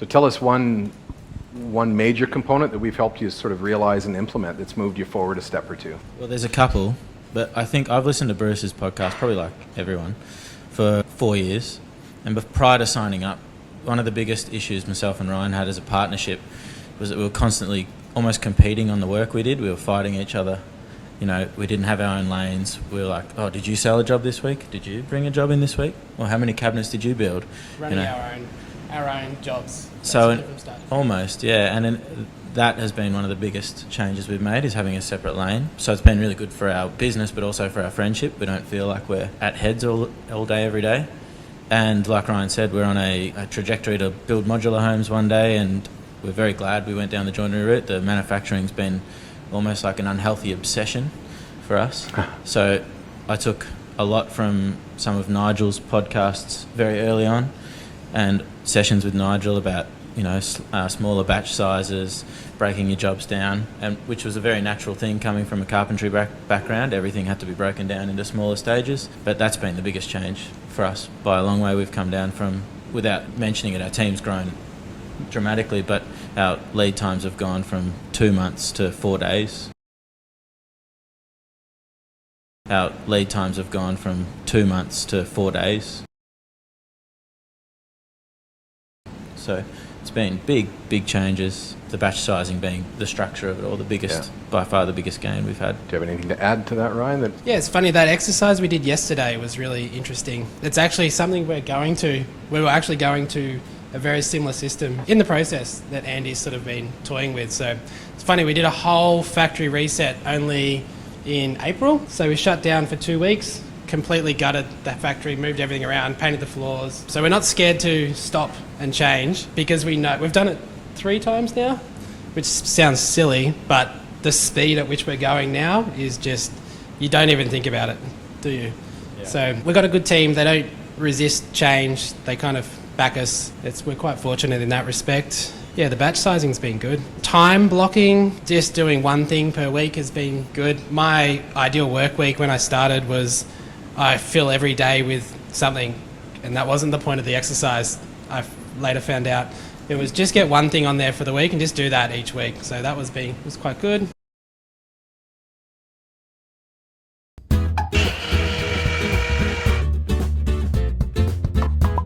So tell us one major component that we've helped you sort of realize and implement that's moved you forward a step or two. Well, there's a couple, but I think I've listened to Bruce's podcast, probably like everyone, for 4 years. And prior to signing up, one of the biggest issues myself and Ryan had as a partnership was that we were constantly almost competing on the work we did. We were fighting each other. You know, we didn't have our own lanes. We were like, oh, did you sell a job this week? Did you bring a job in this week? Or how many cabinets did you build? Running our own jobs. So almost, yeah. And then that has been one of the biggest changes we've made, is having a separate lane. So it's been really good for our business, but also for our friendship. We don't feel like we're at heads all day, every day. And like Ryan said, we're on a trajectory to build modular homes one day, and we're very glad we went down the joinery route. The manufacturing's been almost like an unhealthy obsession for us. So I took a lot from some of Nigel's podcasts very early on, and sessions with Nigel about, you know, smaller batch sizes, breaking your jobs down, and which was a very natural thing coming from a carpentry background. Everything had to be broken down into smaller stages, but that's been the biggest change for us by a long way. We've come down from, without mentioning it, our team's grown dramatically, but our lead times have gone from 2 months to 4 days. Our lead times have gone from 2 months to 4 days. So it's been big changes. The batch sizing being the structure of it all, the biggest, by far the biggest gain we've had. Do you have anything to add to that, Ryan? Yeah, it's funny, that exercise we did yesterday was really interesting. It's actually something we were actually going to a very similar system in the process that Andy's sort of been toying with. So it's funny, we did a whole factory reset only in April. So we shut down for 2 weeks, completely gutted the factory, moved everything around, painted the floors. So we're not scared to stop and change, because we know we've done it 3 times now, which sounds silly, but the speed at which we're going now is just, you don't even think about it, do you? Yeah. So we've got a good team. They don't resist change. They kind of back us. We're quite fortunate in that respect. Yeah, the batch sizing's been good. Time blocking, just doing one thing per week has been good. My ideal work week when I started was I fill every day with something, and that wasn't the point of the exercise. I later found out it was just get one thing on there for the week and just do that each week. So that was quite good.